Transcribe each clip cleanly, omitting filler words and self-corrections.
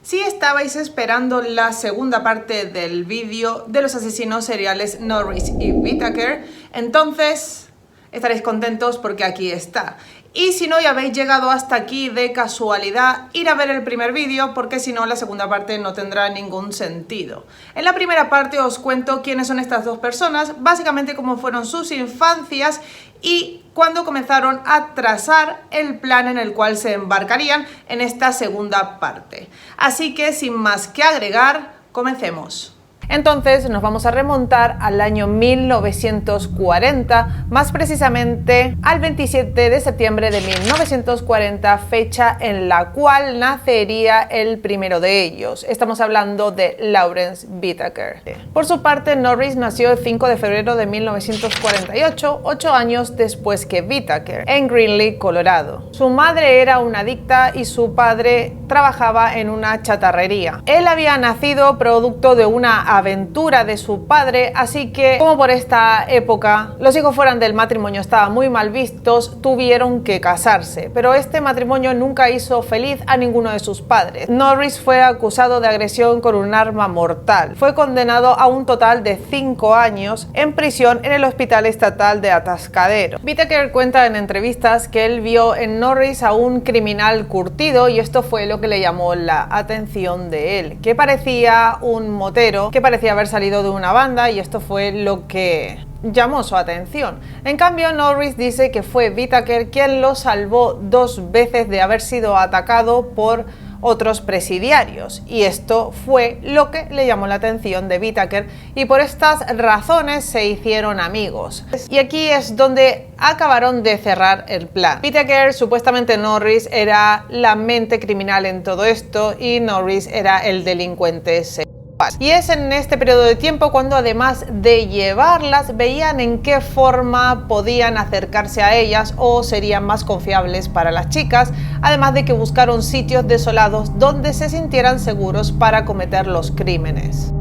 Si estabais esperando la segunda parte del vídeo de los asesinos seriales Norris y Whittaker, entonces estaréis contentos porque aquí está. Y si no, ya habéis llegado hasta aquí de casualidad, ir a ver el primer vídeo porque si no la segunda parte no tendrá ningún sentido. En la primera parte os cuento quiénes son estas dos personas, básicamente cómo fueron sus infancias y cuándo comenzaron a trazar el plan en el cual se embarcarían en esta segunda parte. Así que sin más que agregar, comencemos. Entonces nos vamos a remontar al año 1940, más precisamente al 27 de septiembre de 1940, fecha en la cual nacería el primero de ellos. Estamos hablando de Lawrence Whittaker. Por su parte, Norris nació el 5 de febrero de 1948, 8 años después que Whittaker, en Greeley, Colorado. Su madre era una adicta y su padre trabajaba en una chatarrería. Él había nacido producto de una aventura de su padre, así que como por esta época los hijos fuera del matrimonio estaban muy mal vistos, tuvieron que casarse, pero este matrimonio nunca hizo feliz a ninguno de sus padres. Norris fue acusado de agresión con un arma mortal. Fue condenado a un total de 5 años en prisión en el Hospital Estatal de Atascadero. Whittaker cuenta en entrevistas que él vio en Norris a un criminal curtido y esto fue lo que le llamó la atención de él, que parecía un motero, que parecía haber salido de una banda, y esto fue lo que llamó su atención. En cambio, Norris dice que fue Whittaker quien lo salvó 2 veces de haber sido atacado por otros presidiarios, y esto fue lo que le llamó la atención de Whittaker, y por estas razones se hicieron amigos. Y aquí es donde acabaron de cerrar el plan. Whittaker, supuestamente Norris, era la mente criminal en todo esto y Norris era el delincuente sexual. Y es en este periodo de tiempo cuando, además de llevarlas, veían en qué forma podían acercarse a ellas o serían más confiables para las chicas, además de que buscaron sitios desolados donde se sintieran seguros para cometer los crímenes.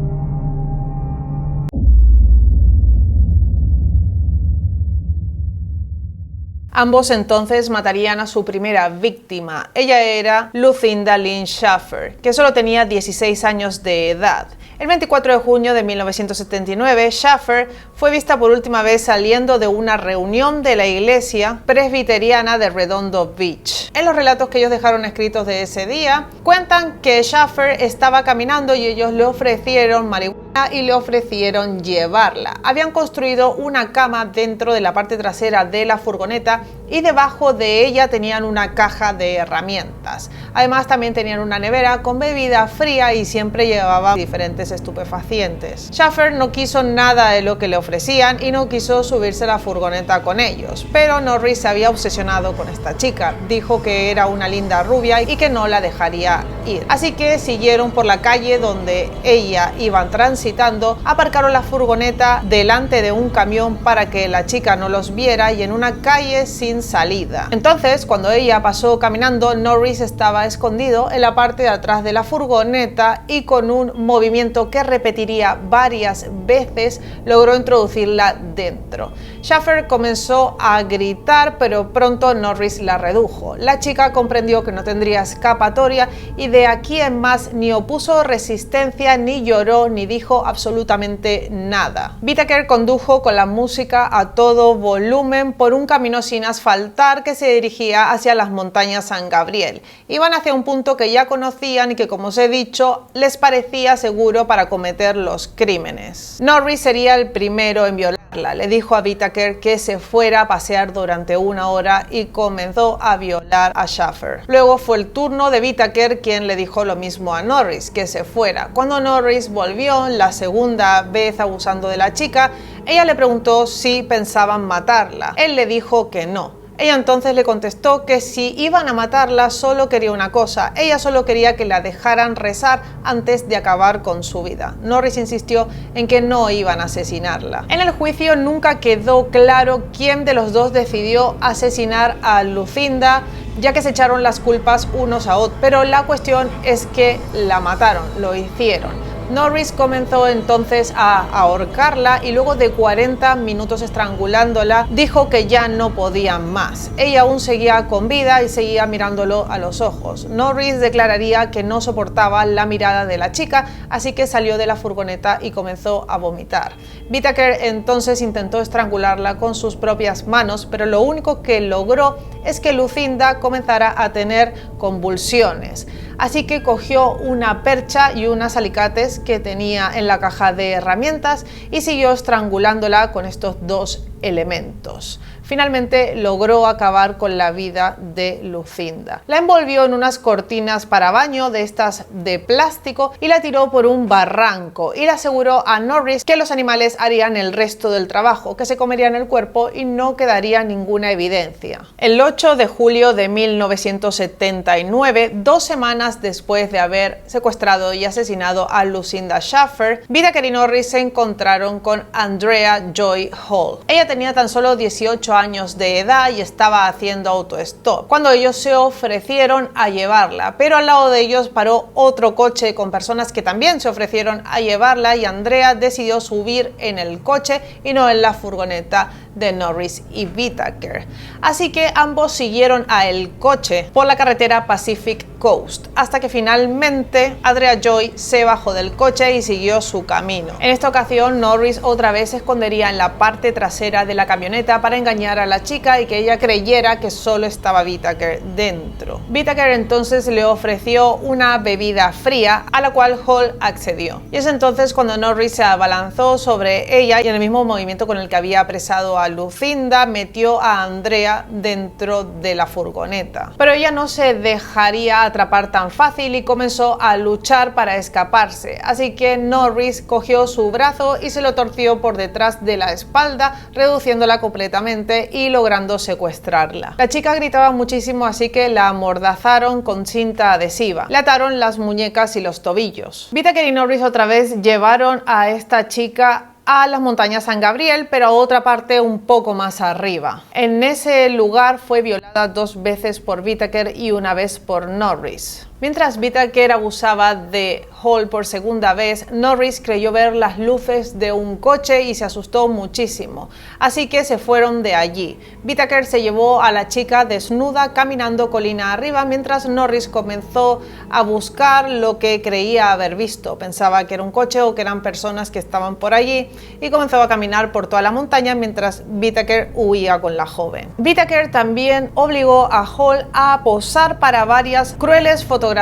Ambos entonces matarían a su primera víctima. Ella era Lucinda Lynn Shaffer, que solo tenía 16 años de edad. El 24 de junio de 1979, Shaffer fue vista por última vez saliendo de una reunión de la iglesia presbiteriana de Redondo Beach. En los relatos que ellos dejaron escritos de ese día, cuentan que Shaffer estaba caminando y ellos le ofrecieron marihuana y le ofrecieron llevarla. Habían construido una cama dentro de la parte trasera de la furgoneta y debajo de ella tenían una caja de herramientas. Además, también tenían una nevera con bebida fría y siempre llevaba diferentes estupefacientes. Shaffer no quiso nada de lo que le ofrecían y no quiso subirse a la furgoneta con ellos, pero Norris se había obsesionado con esta chica. Dijo que era una linda rubia y que no la dejaría ir. Así que siguieron por la calle donde ella iban transitando, aparcaron la furgoneta delante de un camión para que la chica no los viera y en una calle sin salida. Entonces, cuando ella pasó caminando, Norris estaba escondido en la parte de atrás de la furgoneta y con un movimiento que repetiría varias veces logró introducirla dentro. Shaffer comenzó a gritar, pero pronto Norris la redujo. La chica comprendió que no tendría escapatoria y de aquí en más ni opuso resistencia, ni lloró, ni dijo absolutamente nada. Whittaker condujo con la música a todo volumen por un camino sin asfaltar que se dirigía hacia las montañas San Gabriel. Iban hacia un punto que ya conocían y que, como os he dicho, les parecía seguro para cometer los crímenes. Norris sería el primero en violarla. Le dijo a Whittaker que se fuera a pasear durante 1 hora y comenzó a violar a Shaffer. Luego fue el turno de Whittaker, quien le dijo lo mismo a Norris, que se fuera. Cuando Norris volvió la segunda vez abusando de la chica, ella le preguntó si pensaban matarla. Él le dijo que no. Ella entonces le contestó que si iban a matarla solo quería una cosa, ella solo quería que la dejaran rezar antes de acabar con su vida. Norris insistió en que no iban a asesinarla. En el juicio nunca quedó claro quién de los dos decidió asesinar a Lucinda, ya que se echaron las culpas unos a otros, pero la cuestión es que la mataron, lo hicieron. Norris comenzó entonces a ahorcarla y luego de 40 minutos estrangulándola dijo que ya no podía más. Ella aún seguía con vida y seguía mirándolo a los ojos. Norris declararía que no soportaba la mirada de la chica, así que salió de la furgoneta y comenzó a vomitar. Whittaker entonces intentó estrangularla con sus propias manos, pero lo único que logró es que Lucinda comenzara a tener convulsiones. Así que cogió una percha y unos alicates que tenía en la caja de herramientas y siguió estrangulándola con estos dos elementos. Finalmente logró acabar con la vida de Lucinda. La envolvió en unas cortinas para baño de estas de plástico y la tiró por un barranco, y le aseguró a Norris que los animales harían el resto del trabajo, que se comerían el cuerpo y no quedaría ninguna evidencia. El 8 de julio de 1979, 2 semanas después de haber secuestrado y asesinado a Lucinda Schafer, Whittaker y Norris se encontraron con Andrea Joy Hall. Ella tenía tan solo 18 años de edad y estaba haciendo autostop cuando ellos se ofrecieron a llevarla, pero al lado de ellos paró otro coche con personas que también se ofrecieron a llevarla, y Andrea decidió subir en el coche y no en la furgoneta de Norris y Whittaker. Así que ambos siguieron a el coche por la carretera Pacific Coast hasta que finalmente Andrea Joy se bajó del coche y siguió su camino. En esta ocasión Norris otra vez se escondería en la parte trasera de la camioneta para engañar a la chica y que ella creyera que solo estaba Whittaker dentro. Whittaker entonces le ofreció una bebida fría, a la cual Hall accedió. Y es entonces cuando Norris se abalanzó sobre ella y en el mismo movimiento con el que había apresado a Lucinda metió a Andrea dentro de la furgoneta. Pero ella no se dejaría atrapar tan fácil y comenzó a luchar para escaparse. Así que Norris cogió su brazo y se lo torció por detrás de la espalda, reduciéndola completamente y logrando secuestrarla. La chica gritaba muchísimo, así que la amordazaron con cinta adhesiva. Le ataron las muñecas y los tobillos. Whittaker y Norris otra vez llevaron a esta chica a las montañas San Gabriel, pero a otra parte un poco más arriba. En ese lugar fue violada 2 veces por Whittaker y 1 vez por Norris. Mientras Whittaker abusaba de Hall por segunda vez, Norris creyó ver las luces de un coche y se asustó muchísimo, así que se fueron de allí. Whittaker se llevó a la chica desnuda caminando colina arriba, mientras Norris comenzó a buscar lo que creía haber visto. Pensaba que era un coche o que eran personas que estaban por allí y comenzó a caminar por toda la montaña mientras Whittaker huía con la joven. Whittaker también obligó a Hall a posar para varias crueles fotografías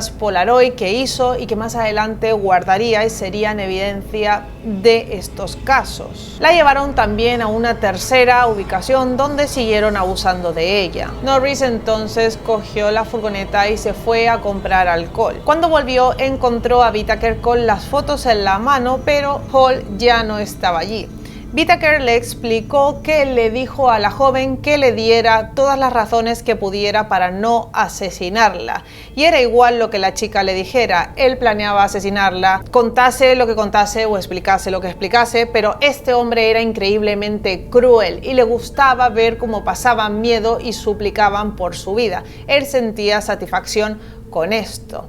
Polaroid que hizo y que más adelante guardaría y serían evidencia de estos casos. La llevaron también a una tercera ubicación donde siguieron abusando de ella. Norris entonces cogió la furgoneta y se fue a comprar alcohol. Cuando volvió encontró a Whittaker con las fotos en la mano, pero Hall ya no estaba allí. Whittaker le explicó que le dijo a la joven que le diera todas las razones que pudiera para no asesinarla, y era igual lo que la chica le dijera. Él planeaba asesinarla, contase lo que contase o explicase lo que explicase, pero este hombre era increíblemente cruel y le gustaba ver cómo pasaban miedo y suplicaban por su vida. Él sentía satisfacción con esto.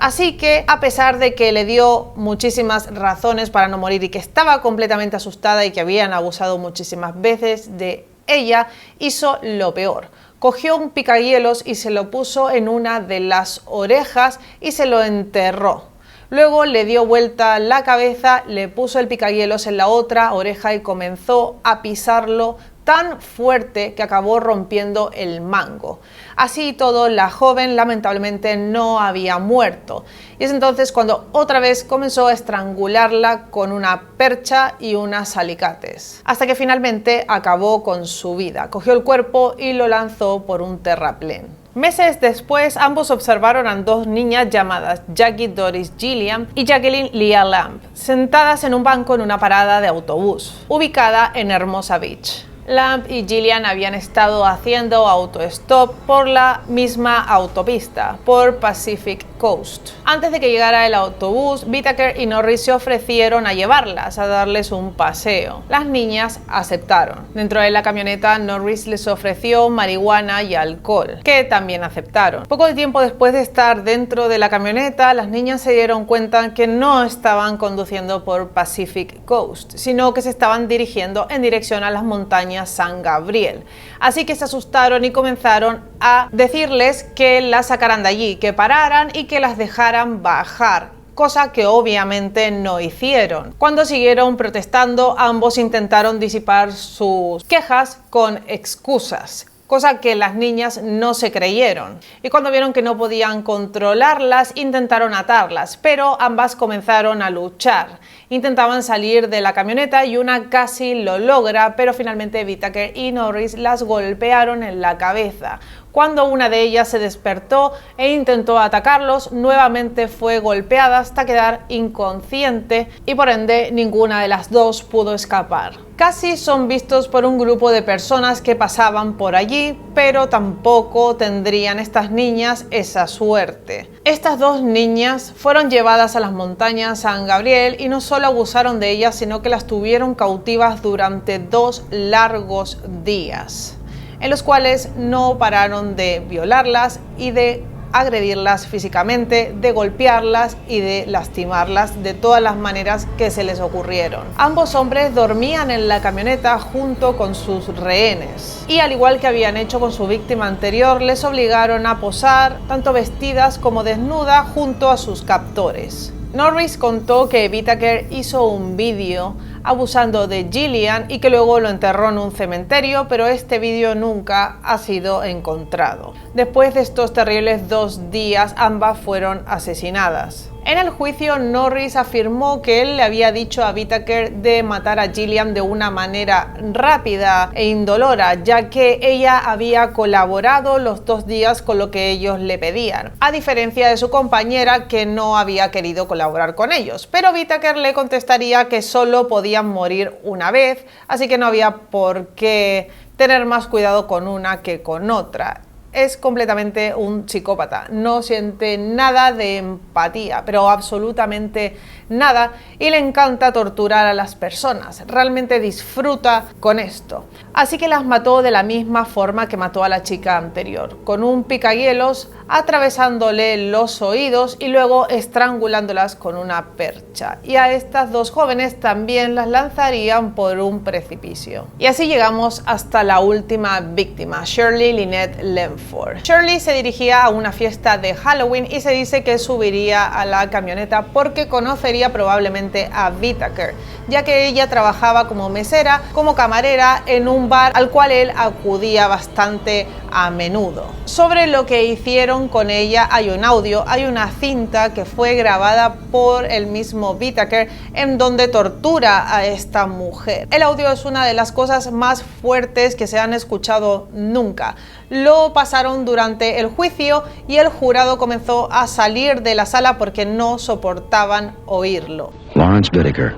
Así que, a pesar de que le dio muchísimas razones para no morir y que estaba completamente asustada y que habían abusado muchísimas veces de ella, hizo lo peor. Cogió un picahielos y se lo puso en una de las orejas y se lo enterró. Luego le dio vuelta la cabeza, le puso el picahielos en la otra oreja y comenzó a pisarlo tan fuerte que acabó rompiendo el mango. Así y todo, la joven lamentablemente no había muerto. Y es entonces cuando otra vez comenzó a estrangularla con una percha y unos alicates, hasta que finalmente acabó con su vida. Cogió el cuerpo y lo lanzó por un terraplén. Meses después, ambos observaron a 2 niñas llamadas Jackie Doris Gilliam y Jacqueline Leah Lamb, sentadas en un banco en una parada de autobús, ubicada en Hermosa Beach. Lamb y Gillian habían estado haciendo autostop por la misma autopista, por Pacific Coast. Antes de que llegara el autobús, Whittaker y Norris se ofrecieron a llevarlas, a darles un paseo. Las niñas aceptaron. Dentro de la camioneta, Norris les ofreció marihuana y alcohol, que también aceptaron. Poco tiempo después de estar dentro de la camioneta, las niñas se dieron cuenta que no estaban conduciendo por Pacific Coast, sino que se estaban dirigiendo en dirección a las montañas San Gabriel. Así que se asustaron y comenzaron a decirles que las sacaran de allí, que pararan y que las dejaran bajar, cosa que obviamente no hicieron. Cuando siguieron protestando, ambos intentaron disipar sus quejas con excusas, cosa que las niñas no se creyeron. Y cuando vieron que no podían controlarlas, intentaron atarlas, pero ambas comenzaron a luchar. Intentaban salir de la camioneta y una casi lo logra, pero finalmente Whittaker y Norris las golpearon en la cabeza. Cuando una de ellas se despertó e intentó atacarlos, nuevamente fue golpeada hasta quedar inconsciente y por ende ninguna de las dos pudo escapar. Casi son vistos por un grupo de personas que pasaban por allí, pero tampoco tendrían estas niñas esa suerte. Estas dos niñas fueron llevadas a las montañas San Gabriel y no solo abusaron de ellas, sino que las tuvieron cautivas durante 2 largos días, en los cuales no pararon de violarlas y de agredirlas físicamente, de golpearlas y de lastimarlas de todas las maneras que se les ocurrieron. Ambos hombres dormían en la camioneta junto con sus rehenes y, al igual que habían hecho con su víctima anterior, les obligaron a posar tanto vestidas como desnudas junto a sus captores. Norris contó que Whittaker hizo un vídeo abusando de Gillian y que luego lo enterró en un cementerio, pero este vídeo nunca ha sido encontrado. Después de estos terribles 2 días, ambas fueron asesinadas. En el juicio, Norris afirmó que él le había dicho a Whittaker de matar a Gillian de una manera rápida e indolora, ya que ella había colaborado los 2 días con lo que ellos le pedían, a diferencia de su compañera, que no había querido colaborar con ellos. Pero Whittaker le contestaría que solo podían morir una vez, así que no había por qué tener más cuidado con una que con otra. Es completamente un psicópata, no siente nada de empatía, pero absolutamente nada, y le encanta torturar a las personas, realmente disfruta con esto. Así que las mató de la misma forma que mató a la chica anterior, con un picahielos, atravesándole los oídos y luego estrangulándolas con una percha. Y a estas 2 jóvenes también las lanzarían por un precipicio. Y así llegamos hasta la última víctima, Shirley Lynette Lemford. Shirley se dirigía a una fiesta de Halloween y se dice que subiría a la camioneta porque conocería probablemente a Whittaker, ya que ella trabajaba como mesera, como camarera en un bar al cual él acudía bastante a menudo. Sobre lo que hicieron con ella hay un audio, hay una cinta que fue grabada por el mismo Whittaker en donde tortura a esta mujer. El audio es una de las cosas más fuertes que se han escuchado nunca. Lo pasaron durante el juicio y el jurado comenzó a salir de la sala porque no soportaban oírlo. Lawrence Whittaker,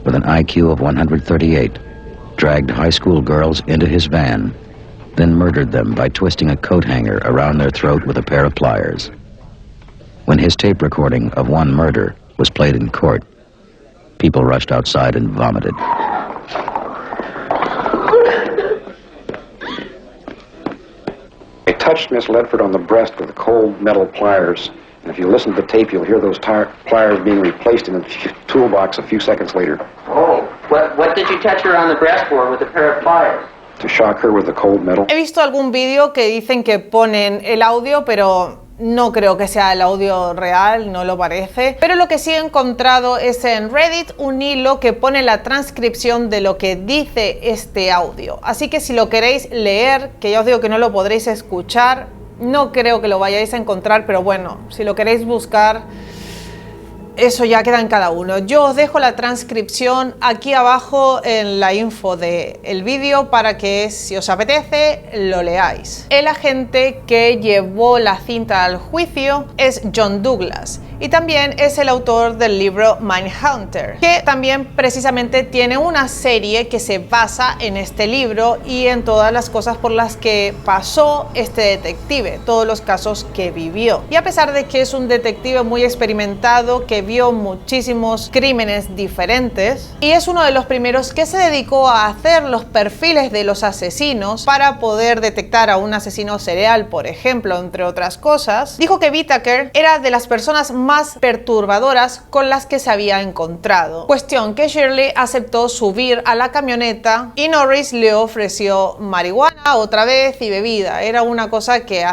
with an IQ of 138, dragged high school girls into his van, then murdered them by twisting a coat hanger around their throat with a pair of pliers. When his tape recording of one murder was played in court, people rushed outside and vomited. They touched Miss Ledford on the breast with cold metal pliers, and if you listen to the tape, you'll hear those pliers being replaced in a toolbox a few seconds later. Oh, what did you touch her on the breast for with a pair of pliers? To shock her with the cold metal. He visto algún vídeo que dicen que ponen el audio, pero no creo que sea el audio real, no lo parece. Pero lo que sí he encontrado es en Reddit un hilo que pone la transcripción de lo que dice este audio. Así que si lo queréis leer, que ya os digo que no lo podréis escuchar, no creo que lo vayáis a encontrar, pero bueno, si lo queréis buscar, eso ya queda en cada uno. Yo os dejo la transcripción aquí abajo en la info del vídeo para que, si os apetece, lo leáis. El agente que llevó la cinta al juicio es John Douglas. y también es el autor del libro Mindhunter, que también precisamente tiene una serie que se basa en este libro y en todas las cosas por las que pasó este detective, todos los casos que vivió. Y a pesar de que es un detective muy experimentado, que vio muchísimos crímenes diferentes y es uno de los primeros que se dedicó a hacer los perfiles de los asesinos para poder detectar a un asesino serial, por ejemplo, entre otras cosas, dijo que Whittaker era de las personas más perturbadoras con las que se había encontrado. Cuestión que Shirley aceptó subir a la camioneta y Norris le ofreció marihuana otra vez y bebida. Era una cosa que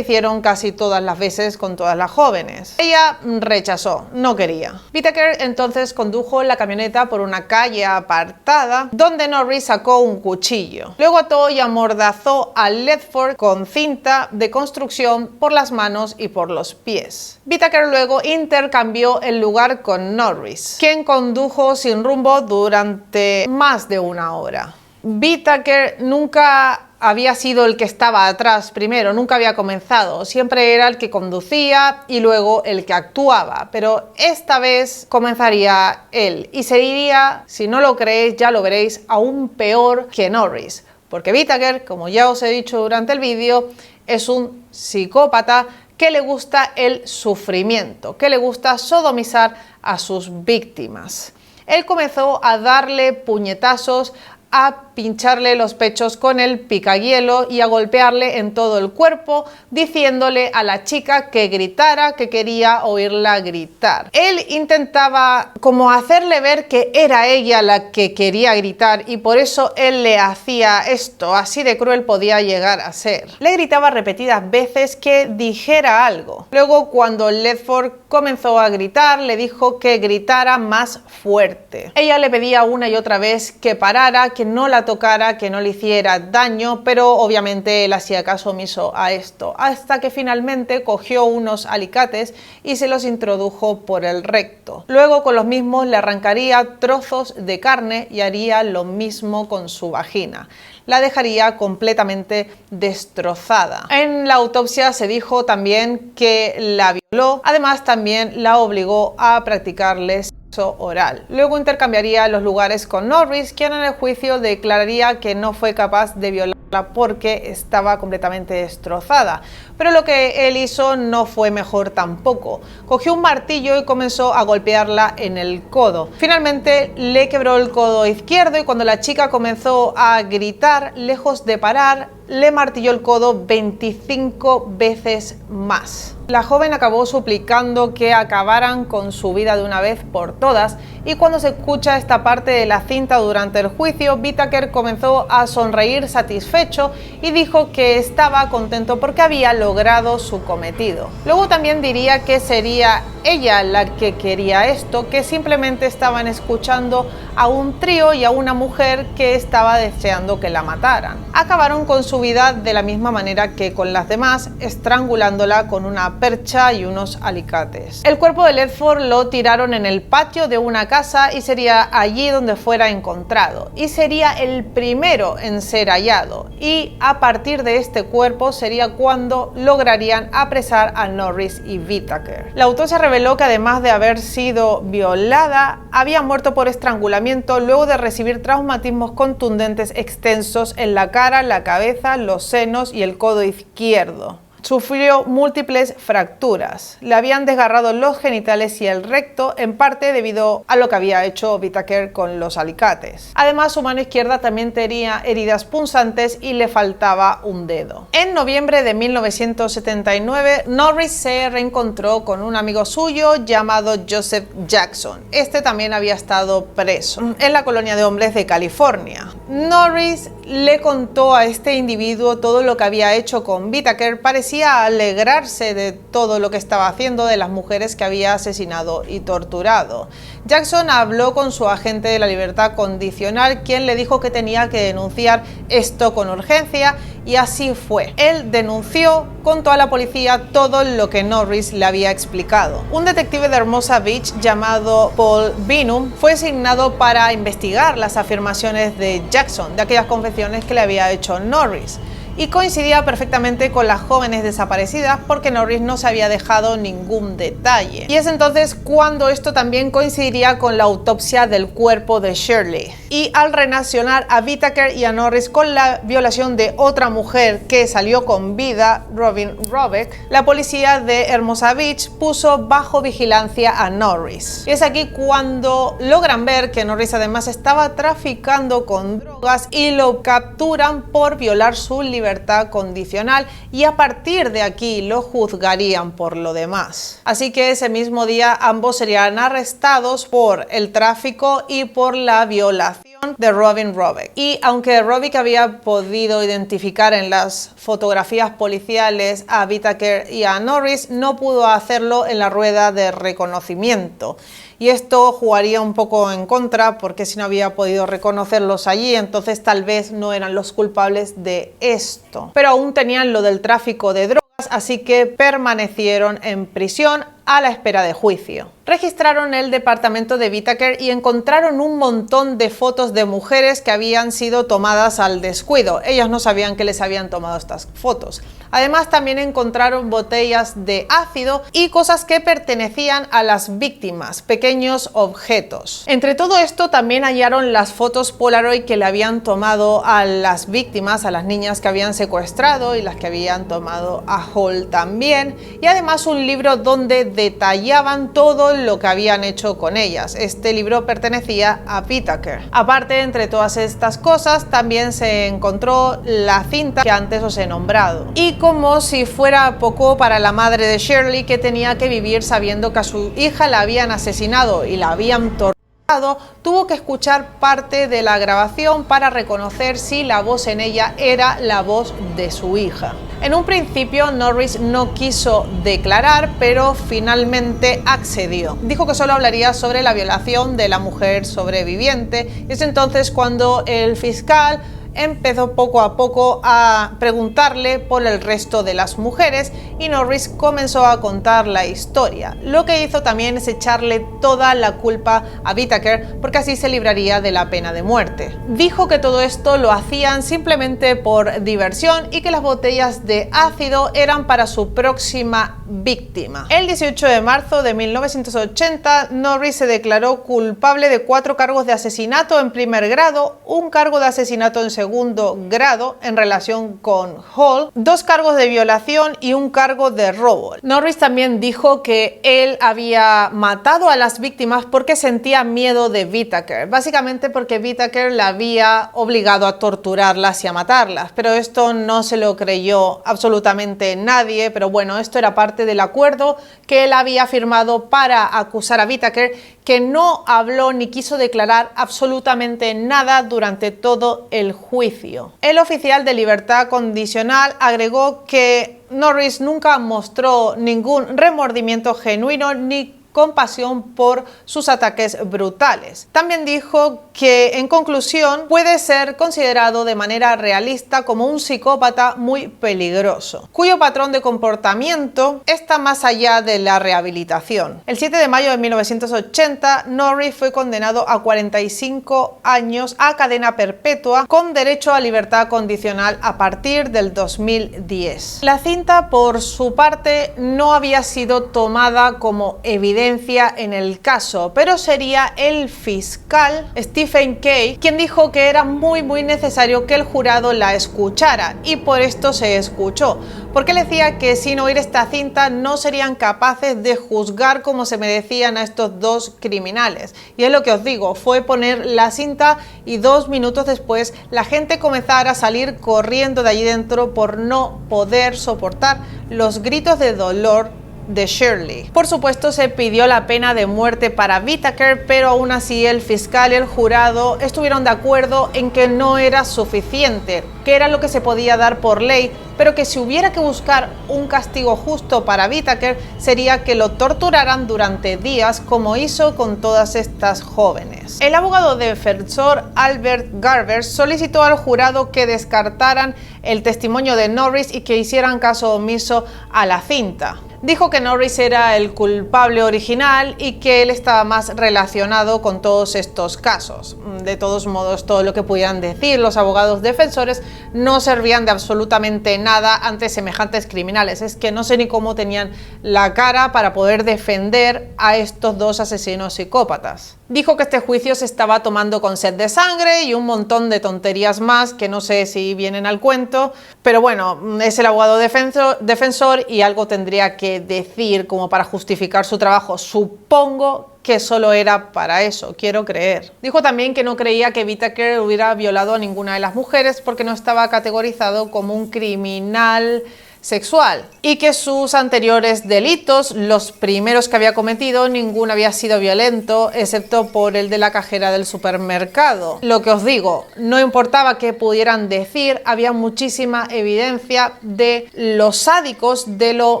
hicieron casi todas las veces con todas las jóvenes. Ella rechazó, no quería. Whittaker entonces condujo la camioneta por una calle apartada donde Norris sacó un cuchillo. Luego ató y amordazó a Ledford con cinta de construcción por las manos y por los pies. Whittaker luego intercambió el lugar con Norris, quien condujo sin rumbo durante más de una hora. Whittaker nunca había sido el que estaba atrás primero, nunca había comenzado, siempre era el que conducía y luego el que actuaba, pero esta vez comenzaría él y sería, si no lo creéis ya lo veréis, aún peor que Norris, porque Whittaker, como ya os he dicho durante el vídeo, es un psicópata que le gusta el sufrimiento, que le gusta sodomizar a sus víctimas. Él comenzó a darle puñetazos, a pincharle los pechos con el picahielo y a golpearle en todo el cuerpo, diciéndole a la chica que gritara, que quería oírla gritar. Él intentaba como hacerle ver que era ella la que quería gritar y por eso él le hacía esto, así de cruel podía llegar a ser. Le gritaba repetidas veces que dijera algo. Luego, cuando Ledford comenzó a gritar, le dijo que gritara más fuerte. Ella le pedía una y otra vez que parara, que no la tocara, que no le hiciera daño, pero obviamente él hacía caso omiso a esto, hasta que finalmente cogió unos alicates y se los introdujo por el recto. Luego con los mismos le arrancaría trozos de carne y haría lo mismo con su vagina. La dejaría completamente destrozada. En la autopsia se dijo también que la violó, además también la obligó a practicarle sexo oral. Luego intercambiaría los lugares con Norris, quien en el juicio declararía que no fue capaz de violarla porque estaba completamente destrozada. Pero lo que él hizo no fue mejor tampoco. Cogió un martillo y comenzó a golpearla en el codo. Finalmente le quebró el codo izquierdo y cuando la chica comenzó a gritar, lejos de parar, le martilló el codo 25 veces más. La joven acabó suplicando que acabaran con su vida de una vez por todas y cuando se escucha esta parte de la cinta durante el juicio, Whittaker comenzó a sonreír satisfecho y dijo que estaba contento porque había logrado su cometido. Luego también diría que sería ella la que quería esto, que simplemente estaban escuchando a un trío y a una mujer que estaba deseando que la mataran. Acabaron con su vida de la misma manera que con las demás, estrangulándola con una percha y unos alicates. El cuerpo de Ledford lo tiraron en el patio de una casa y sería allí donde fuera encontrado y sería el primero en ser hallado, y a partir de este cuerpo sería cuando lograrían apresar a Norris y Whittaker. La autopsia reveló que además de haber sido violada, había muerto por estrangulamiento luego de recibir traumatismos contundentes extensos en la cara, la cabeza, los senos y el codo izquierdo. Sufrió múltiples fracturas. Le habían desgarrado los genitales y el recto, en parte debido a lo que había hecho Whittaker con los alicates. Además, su mano izquierda también tenía heridas punzantes y le faltaba un dedo. En noviembre de 1979, Norris se reencontró con un amigo suyo llamado Joseph Jackson. Este también había estado preso en la colonia de hombres de California. Norris le contó a este individuo todo lo que había hecho con Whittaker. Parecía alegrarse de todo lo que estaba haciendo, de las mujeres que había asesinado y torturado. Jackson habló con su agente de la libertad condicional, quien le dijo que tenía que denunciar esto con urgencia, y así fue. Él denunció, contó a la policía todo lo que Norris le había explicado. Un detective de Hermosa Beach llamado Paul Binum fue asignado para investigar las afirmaciones de Jackson, de aquellas confesiones que le había hecho Norris. y coincidía perfectamente con las jóvenes desaparecidas porque Norris no se había dejado ningún detalle. Y es entonces cuando esto también coincidiría con la autopsia del cuerpo de Shirley. Y al relacionar a Whittaker y a Norris con la violación de otra mujer que salió con vida, Robin Robeck, la policía de Hermosa Beach puso bajo vigilancia a Norris. Y es aquí cuando logran ver que Norris además estaba traficando con drogas y lo capturan por violar su libertad condicional, y a partir de aquí lo juzgarían por lo demás. Así que ese mismo día ambos serían arrestados por el tráfico y por la violación de Robin Robeck. Y aunque Robeck había podido identificar en las fotografías policiales a Whittaker y a Norris, no pudo hacerlo en la rueda de reconocimiento. Y esto jugaría un poco en contra, porque si no había podido reconocerlos allí, entonces tal vez no eran los culpables de esto. Pero aún tenían lo del tráfico de drogas, así que permanecieron en prisión a la espera de juicio. Registraron el departamento de Whittaker y encontraron un montón de fotos de mujeres que habían sido tomadas al descuido. Ellos no sabían que les habían tomado estas fotos. Además, también encontraron botellas de ácido y cosas que pertenecían a las víctimas, pequeños objetos. Entre todo esto también hallaron las fotos Polaroid que le habían tomado a las víctimas, a las niñas que habían secuestrado y las que habían tomado a Hall también, y además un libro donde detallaban todo lo que habían hecho con ellas. Este libro pertenecía a Whittaker. Aparte, entre todas estas cosas, también se encontró la cinta que antes os he nombrado. Y como si fuera poco para la madre de Shirley, que tenía que vivir sabiendo que a su hija la habían asesinado y la habían torturado, tuvo que escuchar parte de la grabación para reconocer si la voz en ella era la voz de su hija. En un principio Norris no quiso declarar, pero finalmente accedió. Dijo que solo hablaría sobre la violación de la mujer sobreviviente, y es entonces cuando el fiscal empezó poco a poco a preguntarle por el resto de las mujeres y Norris comenzó a contar la historia. Lo que hizo también es echarle toda la culpa a Whittaker, porque así se libraría de la pena de muerte. Dijo que todo esto lo hacían simplemente por diversión y que las botellas de ácido eran para su próxima víctima. El 18 de marzo de 1980, Norris se declaró culpable de 4 cargos de asesinato en primer grado, un cargo de asesinato en segundo grado en relación con Hall, 2 cargos de violación y un cargo de robo. Norris también dijo que él había matado a las víctimas porque sentía miedo de Whittaker, básicamente porque Whittaker la había obligado a torturarlas y a matarlas, pero esto no se lo creyó absolutamente nadie. Pero bueno, esto era parte del acuerdo que él había firmado para acusar a Whittaker, que no habló ni quiso declarar absolutamente nada durante todo el juicio. El oficial de libertad condicional agregó que Norris nunca mostró ningún remordimiento genuino ni compasión por sus ataques brutales. También dijo que, en conclusión, puede ser considerado de manera realista como un psicópata muy peligroso, cuyo patrón de comportamiento está más allá de la rehabilitación. El 7 de mayo de 1980, Norris fue condenado a 45 años a cadena perpetua con derecho a libertad condicional a partir del 2010. La cinta, por su parte, no había sido tomada como evidencia en el caso, pero sería el fiscal Stephen Kay quien dijo que era muy necesario que el jurado la escuchara, y por esto se escuchó, porque él decía que sin oír esta cinta no serían capaces de juzgar como se merecían a estos 2 criminales. Y es lo que os digo, fue poner la cinta y 2 minutos después la gente comenzara a salir corriendo de allí dentro por no poder soportar los gritos de dolor de Shirley. Por supuesto, se pidió la pena de muerte para Whittaker, pero aún así el fiscal y el jurado estuvieron de acuerdo en que no era suficiente, que era lo que se podía dar por ley, pero que si hubiera que buscar un castigo justo para Whittaker sería que lo torturaran durante días, como hizo con todas estas jóvenes. El abogado defensor Albert Garber solicitó al jurado que descartaran el testimonio de Norris y que hicieran caso omiso a la cinta. Dijo que Norris era el culpable original y que él estaba más relacionado con todos estos casos. De todos modos, todo lo que pudieran decir los abogados defensores no servían de absolutamente nada ante semejantes criminales. Es que no sé ni cómo tenían la cara para poder defender a estos dos asesinos psicópatas. Dijo que este juicio se estaba tomando con sed de sangre y un montón de tonterías más que no sé si vienen al cuento, pero bueno, es el abogado defensor y algo tendría que decir como para justificar su trabajo. Supongo que solo era para eso, quiero creer. Dijo también que no creía que Whittaker hubiera violado a ninguna de las mujeres porque no estaba categorizado como un criminal sexual y que sus anteriores delitos, los primeros que había cometido, ninguno había sido violento excepto por el de la cajera del supermercado. Lo que os digo, no importaba qué pudieran decir, había muchísima evidencia de lo sádicos, de lo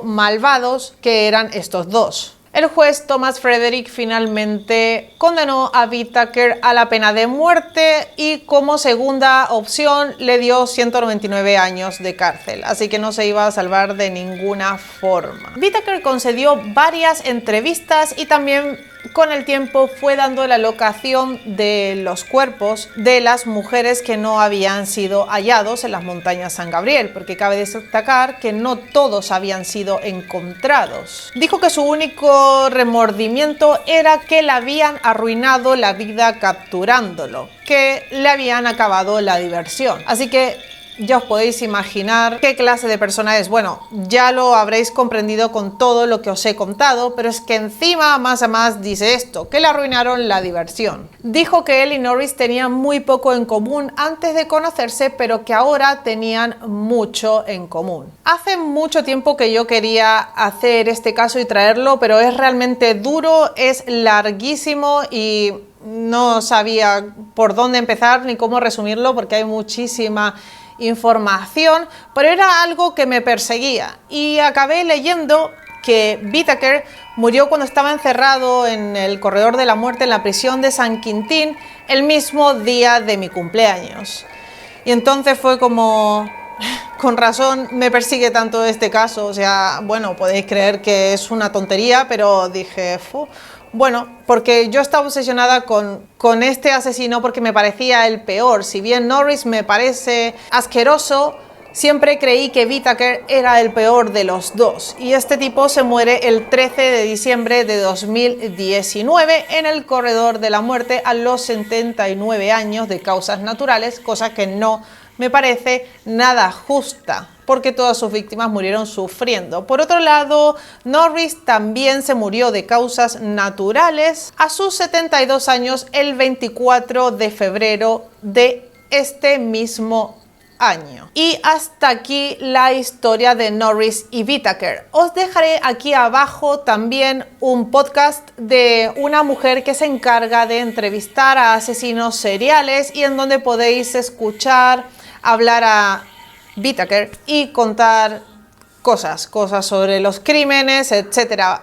malvados que eran estos dos. El juez Thomas Frederick finalmente condenó a Whittaker a la pena de muerte y como segunda opción le dio 199 años de cárcel, así que no se iba a salvar de ninguna forma. Whittaker concedió varias entrevistas y también con el tiempo fue dando la locación de los cuerpos de las mujeres que no habían sido hallados en las montañas San Gabriel, porque cabe destacar que no todos habían sido encontrados. Dijo que su único remordimiento era que le habían arruinado la vida capturándolo, que le habían acabado la diversión. Así que ya os podéis imaginar qué clase de persona es. Bueno, ya lo habréis comprendido con todo lo que os he contado, pero es que encima más a más dice esto, que le arruinaron la diversión. Dijo que él y Norris tenían muy poco en común antes de conocerse, pero que ahora tenían mucho en común. Hace mucho tiempo que yo quería hacer este caso y traerlo, pero es realmente duro, es larguísimo y no sabía por dónde empezar ni cómo resumirlo porque hay muchísima información, pero era algo que me perseguía y acabé leyendo que Whittaker murió cuando estaba encerrado en el corredor de la muerte en la prisión de San Quintín el mismo día de mi cumpleaños. Y entonces fue como, con razón me persigue tanto este caso. O sea, bueno, podéis creer que es una tontería, pero dije, bueno, porque yo estaba obsesionada con este asesino porque me parecía el peor. Si bien Norris me parece asqueroso, siempre creí que Whittaker era el peor de los dos. Y este tipo se muere el 13 de diciembre de 2019 en el corredor de la muerte a los 79 años de causas naturales, cosa que no me parece nada justa, porque todas sus víctimas murieron sufriendo. Por otro lado, Norris también se murió de causas naturales a sus 72 años el 24 de febrero de este mismo año. Y hasta aquí la historia de Norris y Whittaker. Os dejaré aquí abajo también un podcast de una mujer que se encarga de entrevistar a asesinos seriales y en donde podéis escuchar hablar a Whittaker y contar cosas sobre los crímenes, etcétera.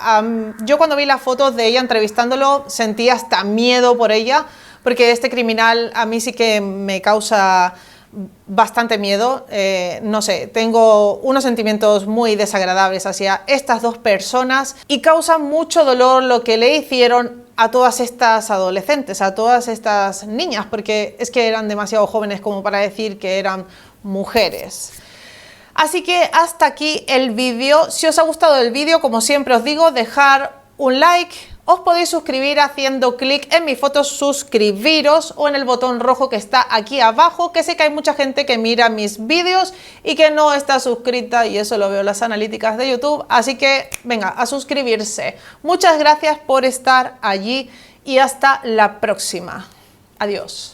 Yo cuando vi las fotos de ella entrevistándolo sentí hasta miedo por ella, porque este criminal a mí sí que me causa bastante miedo. No sé, tengo unos sentimientos muy desagradables hacia estas dos personas y causa mucho dolor lo que le hicieron a todas estas adolescentes, a todas estas niñas, porque es que eran demasiado jóvenes como para decir que eran mujeres. Así que hasta aquí el vídeo. Si os ha gustado el vídeo, como siempre os digo, dejar un like. Os podéis suscribir haciendo clic en mi foto suscribiros o en el botón rojo que está aquí abajo, que sé que hay mucha gente que mira mis vídeos y que no está suscrita, y eso lo veo en las analíticas de YouTube, así que venga a suscribirse. Muchas gracias por estar allí y hasta la próxima. Adiós.